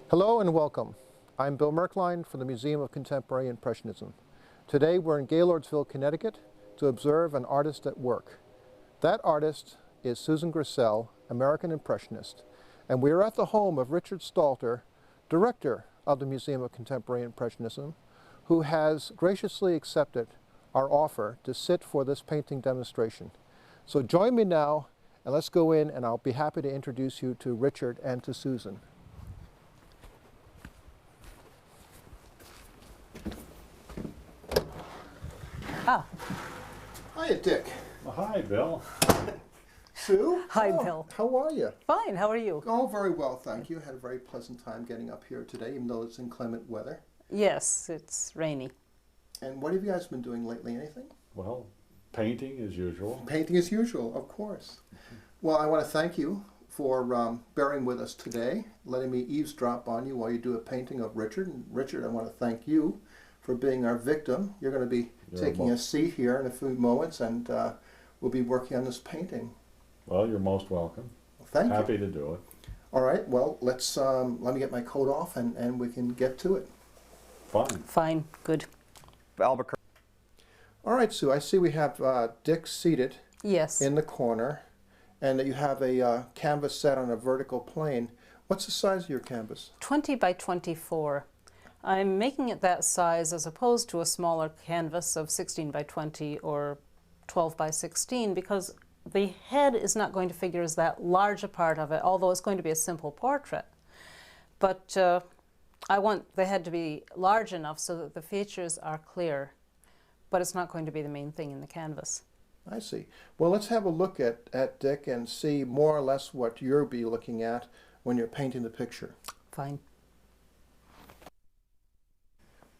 Hello and welcome. I'm Bill Merklein from the Museum of Contemporary Impressionism. Today we're in Gaylordsville, Connecticut to observe an artist at work. That artist is Susan Grisell, American Impressionist, and we are at the home of Richard Stalter, director of the Museum of Contemporary Impressionism, who has graciously accepted our offer to sit for this painting demonstration. So join me now and let's go in, and I'll be happy to introduce you to Richard and to Susan. Ah. Hiya, Dick. Well, hi, Bill. Sue? Hi, Bill. How are you? Fine, how are you? Oh, very well, thank you. Had a very pleasant time getting up here today, even though it's inclement weather. Yes, it's rainy. And what have you guys been doing lately? Anything? Well, painting as usual. Painting as usual, of course. Well, I want to thank you for bearing with us today, letting me eavesdrop on you while you do a painting of Richard. And Richard, I want to thank you for being our victim. You're going to be taking a seat here in a few moments, and we'll be working on this painting. Well, you're most welcome. Thank you. Happy to do it. All right, well, let's let me get my coat off and we can get to it. Fine. Fine, good. Albuquerque. All right, Sue, I see we have Dick seated Yes. in the corner, and that you have a canvas set on a vertical plane. What's the size of your canvas? 20 by 24. I'm making it that size as opposed to a smaller canvas of 16 by 20 or 12 by 16 because the head is not going to figure as that large a part of it, although it's going to be a simple portrait. But I want the head to be large enough so that the features are clear, but it's not going to be the main thing in the canvas. I see. Well, let's have a look at Dick and see more or less what you'll be looking at when you're painting the picture. Fine.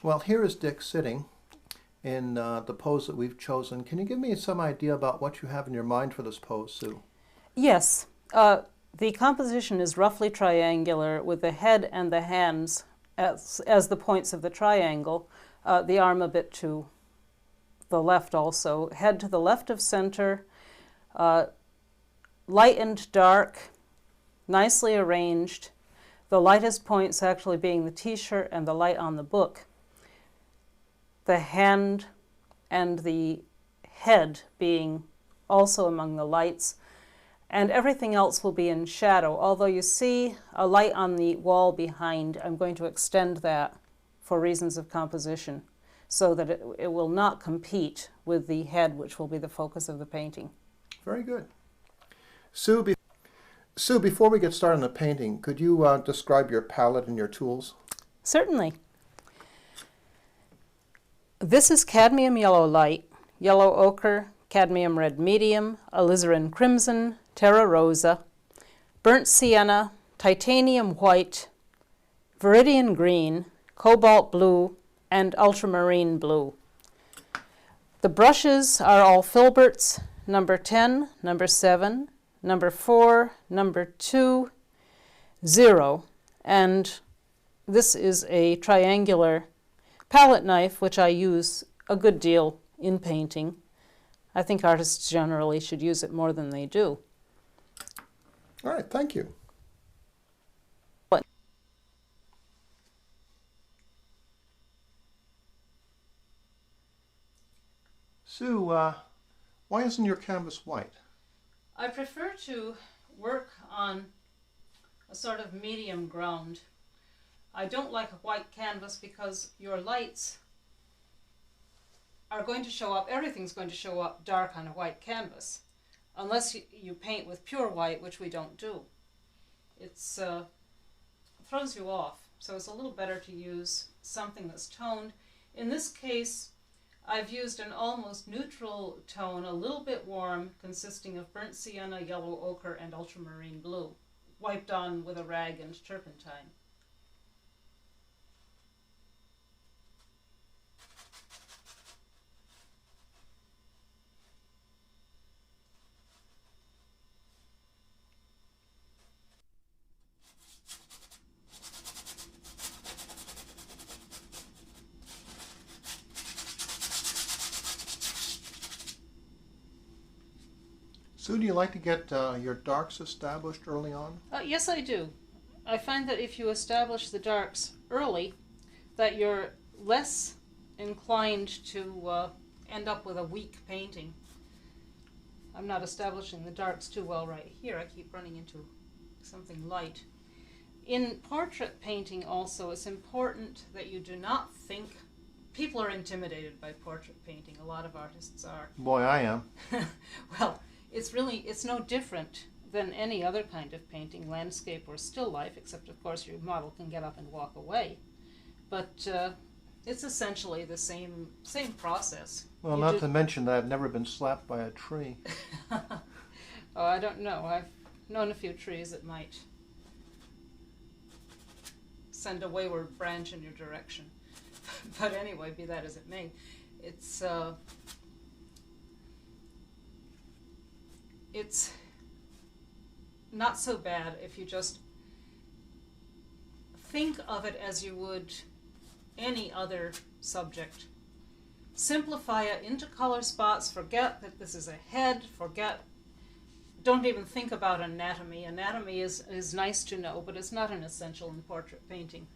Well, here is Dick sitting in the pose that we've chosen. Can you give me some idea about what you have in your mind for this pose, Sue? Yes. The composition is roughly triangular with the head and the hands as the points of the triangle, the arm a bit to the left also, head to the left of center, light and dark, nicely arranged, the lightest points actually being the t-shirt and the light on the book. The hand and the head being also among the lights, and everything else will be in shadow. Although you see a light on the wall behind, I'm going to extend that for reasons of composition so that it will not compete with the head, which will be the focus of the painting. Very good. Sue, before we get started on the painting, could you describe your palette and your tools? Certainly. This is cadmium yellow light, yellow ochre, cadmium red medium, alizarin crimson, terra rosa, burnt sienna, titanium white, viridian green, cobalt blue, and ultramarine blue. The brushes are all filberts, number 10, number 7, number 4, number 2, 0, and this is a triangular palette knife, which I use a good deal in painting. I think artists generally should use it more than they do. All right, thank you. What? Sue, why isn't your canvas white? I prefer to work on a sort of medium ground. I don't like a white canvas because your lights are going to show up, everything's going to show up dark on a white canvas, unless you paint with pure white, which we don't do. It's throws you off, so it's a little better to use something that's toned. In this case, I've used an almost neutral tone, a little bit warm, consisting of burnt sienna, yellow ochre, and ultramarine blue, wiped on with a rag and turpentine. Sue, do you like to get your darks established early on? Yes, I do. I find that if you establish the darks early, that you're less inclined to end up with a weak painting. I'm not establishing the darks too well right here. I keep running into something light. In portrait painting also, it's important that you do not think. People are intimidated by portrait painting. A lot of artists are. Boy, I am. Well, it's no different than any other kind of painting, landscape or still life, except of course your model can get up and walk away. But it's essentially the same process. Well, not to mention that I've never been slapped by a tree. Oh, I don't know. I've known a few trees that might send a wayward branch in your direction. But anyway, be that as it may, it's not so bad if you just think of it as you would any other subject. Simplify it into color spots, forget that this is a head, don't even think about anatomy. Anatomy is nice to know, but it's not an essential in portrait painting.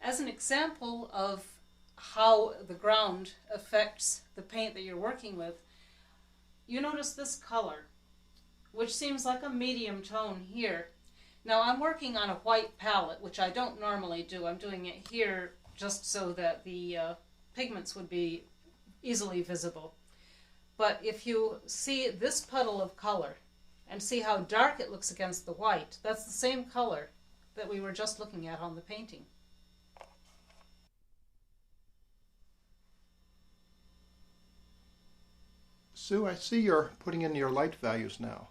As an example of how the ground affects the paint that you're working with, you notice this color, which seems like a medium tone here. Now I'm working on a white palette, which I don't normally do. I'm doing it here just so that the pigments would be easily visible. But if you see this puddle of color and see how dark it looks against the white, that's the same color that we were just looking at on the painting. Sue, I see you're putting in your light values now.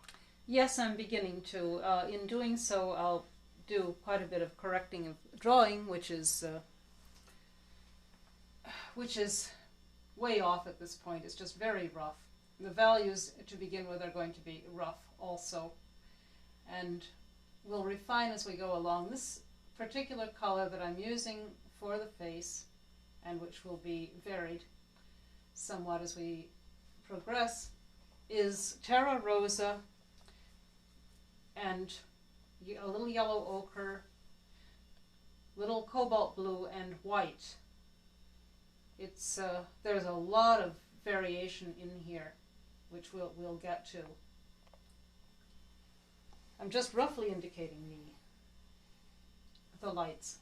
Yes, I'm beginning to. In doing so, I'll do quite a bit of correcting of drawing, which is way off at this point. It's just very rough. The values to begin with are going to be rough also, and we'll refine as we go along. This particular color that I'm using for the face, and which will be varied somewhat as we progress, is Terra Rosa and a little yellow ochre, little cobalt blue, and white. It's there's a lot of variation in here, which we'll get to. I'm just roughly indicating the lights.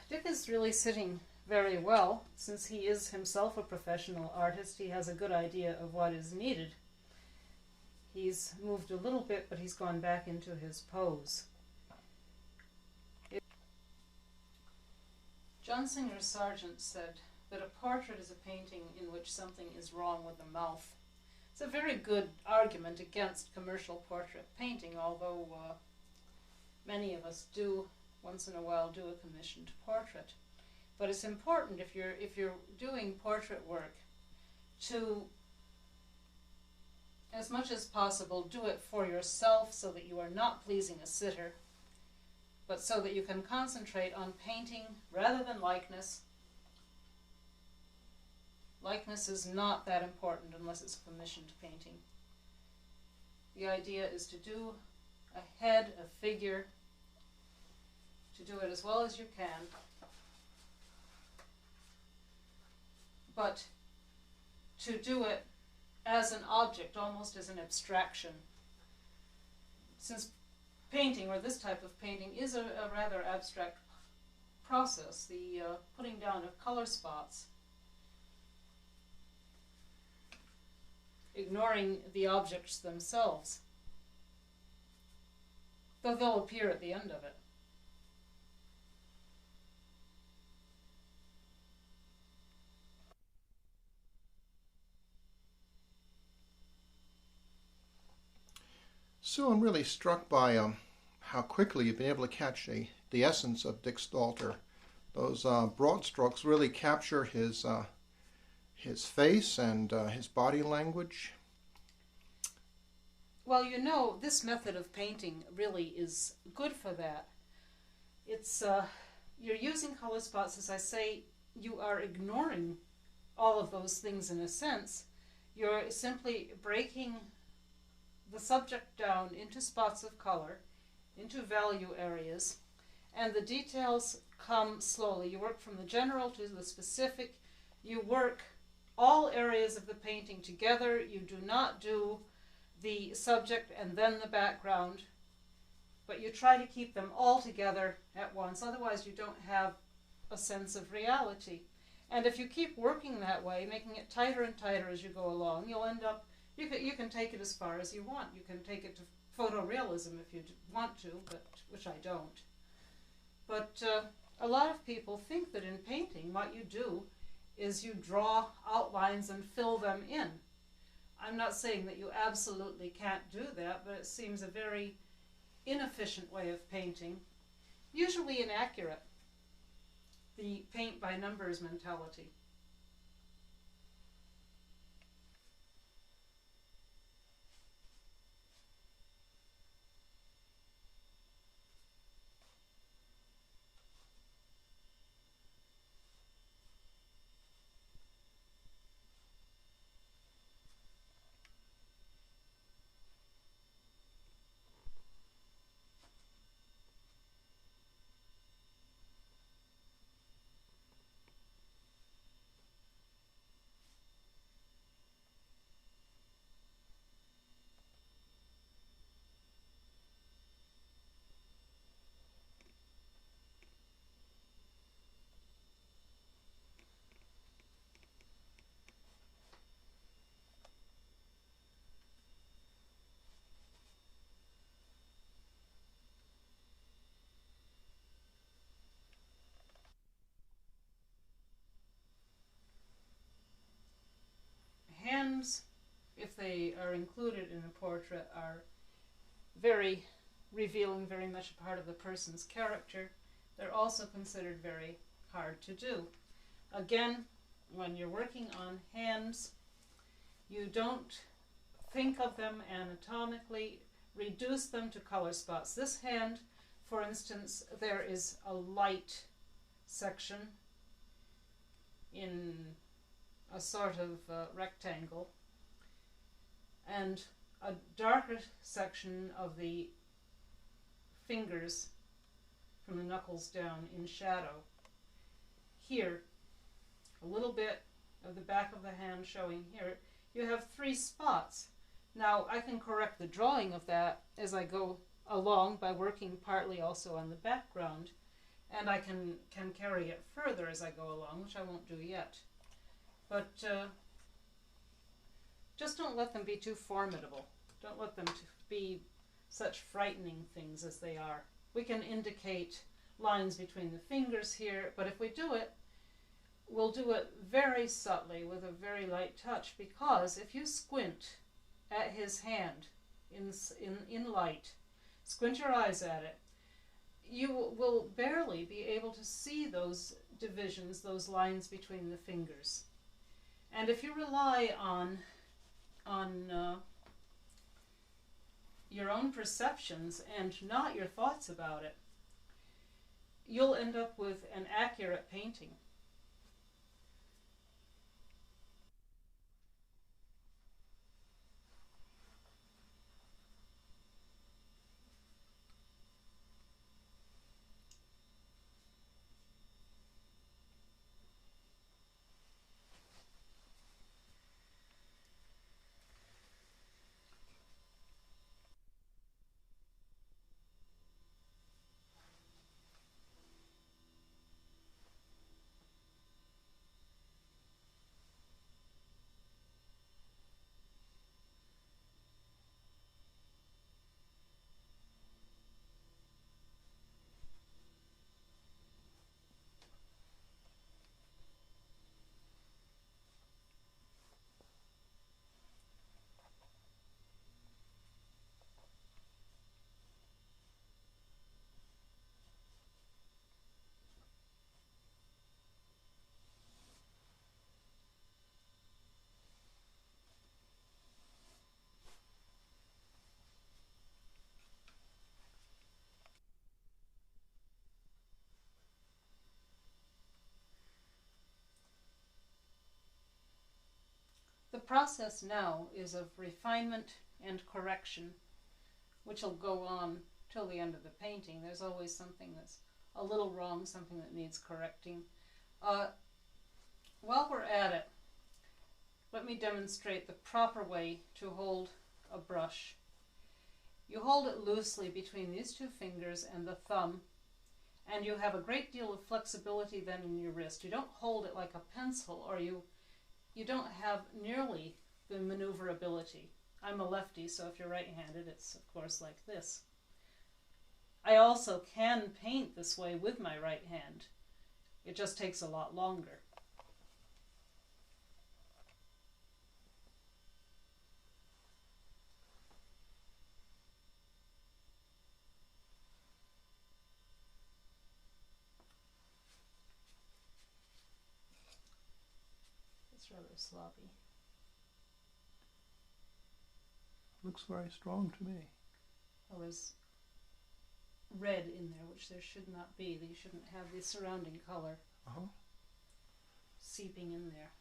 Dick is really sitting very well. Since he is himself a professional artist, he has a good idea of what is needed. He's moved a little bit, but he's gone back into his pose. John Singer Sargent said that a portrait is a painting in which something is wrong with the mouth. It's a very good argument against commercial portrait painting, although many of us do once in a while do a commissioned portrait. But it's important if you're doing portrait work to, as much as possible, do it for yourself so that you are not pleasing a sitter, but so that you can concentrate on painting rather than likeness. Likeness is not that important unless it's a commissioned painting. The idea is to do a head, a figure, to do it as well as you can. But to do it as an object, almost as an abstraction. Since painting, or this type of painting, is a rather abstract process, the putting down of color spots, ignoring the objects themselves, though they'll appear at the end of it. So I'm really struck by how quickly you've been able to catch the essence of Dick Stalter. Those broad strokes really capture his face and his body language. Well, you know, this method of painting really is good for that. It's you're using color spots, as I say. You are ignoring all of those things in a sense. You're simply breaking the subject down into spots of color, into value areas, and the details come slowly. You work from the general to the specific. You work all areas of the painting together. You do not do the subject and then the background, but you try to keep them all together at once. Otherwise, you don't have a sense of reality. And if you keep working that way, making it tighter and tighter as you go along, you'll end up, you can take it as far as you want. You can take it to photorealism if you want to, but which I don't. But a lot of people think that in painting, what you do is you draw outlines and fill them in. I'm not saying that you absolutely can't do that, but it seems a very inefficient way of painting, usually inaccurate, the paint by numbers mentality. Hands, if they are included in a portrait, are very revealing, very much a part of the person's character. They're also considered very hard to do. Again, when you're working on hands, you don't think of them anatomically, reduce them to color spots. This hand, for instance, there is a light section in a sort of rectangle, and a darker section of the fingers from the knuckles down in shadow. Here, a little bit of the back of the hand showing here. You have 3 spots. Now, I can correct the drawing of that as I go along by working partly also on the background, and I can carry it further as I go along, which I won't do yet. But just don't let them be too formidable. Don't let them be such frightening things as they are. We can indicate lines between the fingers here, but if we do it, we'll do it very subtly with a very light touch, because if you squint at his hand in light, squint your eyes at it, you will barely be able to see those divisions, those lines between the fingers. And if you rely on your own perceptions and not your thoughts about it, you'll end up with an accurate painting. process now is of refinement and correction, which will go on till the end of the painting. There's always something that's a little wrong, something that needs correcting. While we're at it, let me demonstrate the proper way to hold a brush. You hold it loosely between these two fingers and the thumb, and you have a great deal of flexibility then in your wrist. You don't hold it like a pencil, or you don't have nearly the maneuverability. I'm a lefty, so if you're right-handed, it's of course like this. I also can paint this way with my right hand. It just takes a lot longer. It's rather sloppy. Looks very strong to me. Well, there's red in there, which there should not be. You shouldn't have the surrounding color seeping in there.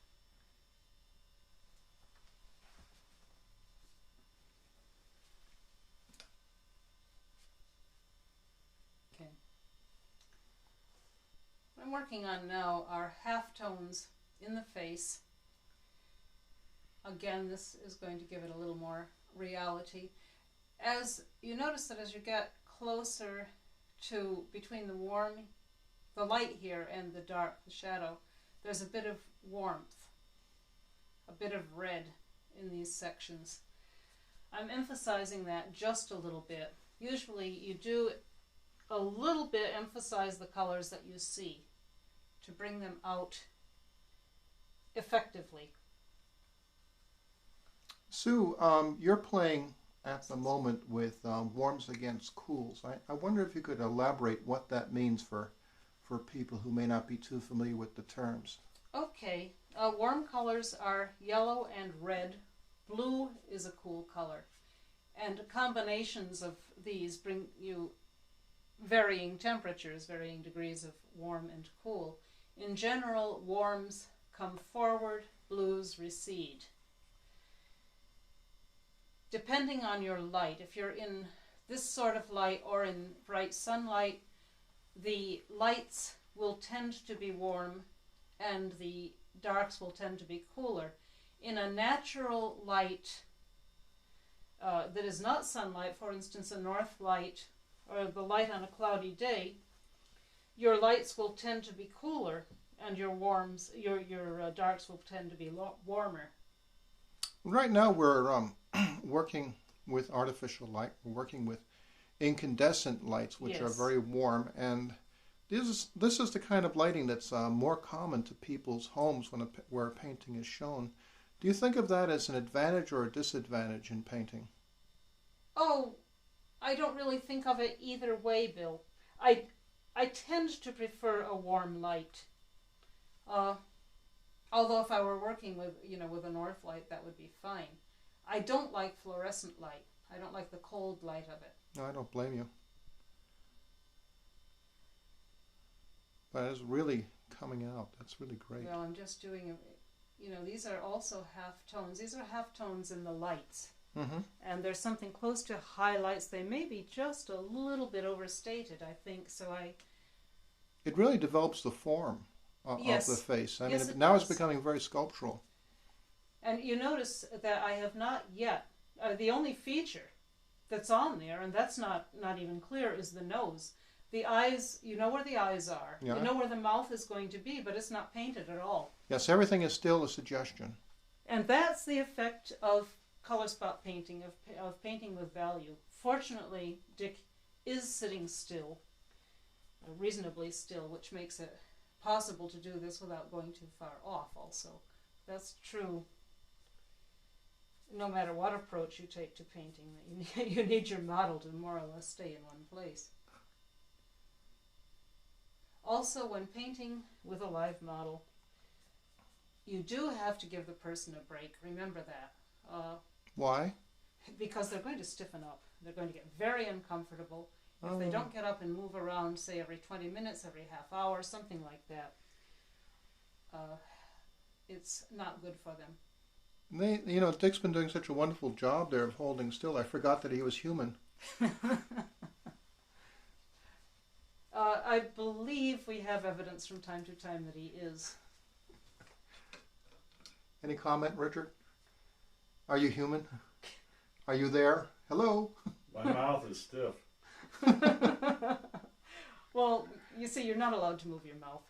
Okay. What I'm working on now are halftones in the face. Again, this is going to give it a little more reality. As you notice that as you get closer to between the light here and the dark, the shadow, there's a bit of warmth, a bit of red in these sections. I'm emphasizing that just a little bit. Usually you do a little bit emphasize the colors that you see to bring them out effectively. Sue, you're playing at the moment with warms against cools. I wonder if you could elaborate what that means for people who may not be too familiar with the terms. Okay, warm colors are yellow and red. Blue is a cool color. And combinations of these bring you varying temperatures, varying degrees of warm and cool. In general, warms come forward, blues recede. Depending on your light, if you're in this sort of light or in bright sunlight, the lights will tend to be warm and the darks will tend to be cooler. In a natural light that is not sunlight, for instance a north light or the light on a cloudy day, your lights will tend to be cooler and your darks will tend to be warmer. Right now we're working with artificial light. We're working with incandescent lights, which are very warm, and this is the kind of lighting that's more common to people's homes where a painting is shown. Do you think of that as an advantage or a disadvantage in painting? Oh, I don't really think of it either way, Bill. I tend to prefer a warm light. Although if I were working with a north light, that would be fine. I don't like fluorescent light. I don't like the cold light of it. No, I don't blame you. But it's really coming out. That's really great. Well, I'm just doing, these are also halftones. These are halftones in the lights. Mm-hmm. And there's something close to highlights. They may be just a little bit overstated, I think. It really develops the form of the face. I mean, now it's becoming very sculptural. And you notice that I have not yet, the only feature that's on there, and that's not even clear, is the nose. The eyes, you know where the eyes are. Yeah. You know where the mouth is going to be, but it's not painted at all. Yes, everything is still a suggestion. And that's the effect of color spot painting, of painting with value. Fortunately, Dick is sitting still, reasonably still, which makes it possible to do this without going too far off also. That's true no matter what approach you take to painting. You need your model to more or less stay in one place. Also, when painting with a live model, you do have to give the person a break. Remember that. Why? Because they're going to stiffen up. They're going to get very uncomfortable. If they don't get up and move around, say every 20 minutes, every half hour, something like that, it's not good for them. Dick's been doing such a wonderful job there of holding still. I forgot that he was human. I believe we have evidence from time to time that he is. Any comment, Richard? Are you human? Are you there? Hello? My mouth is stiff. Well, you see, you're not allowed to move your mouth.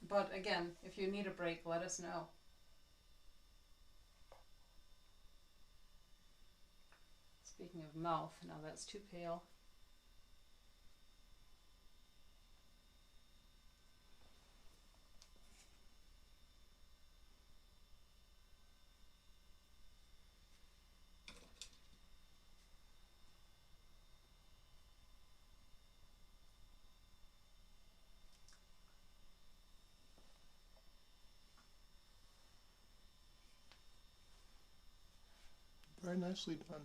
But again, if you need a break, let us know. Speaking of mouth, now that's too pale. Very nicely done.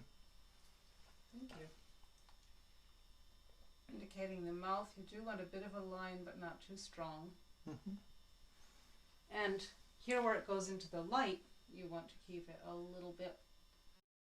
Thank you. Indicating the mouth, you do want a bit of a line, but not too strong. Mm-hmm. And here where it goes into the light, you want to keep it a little bit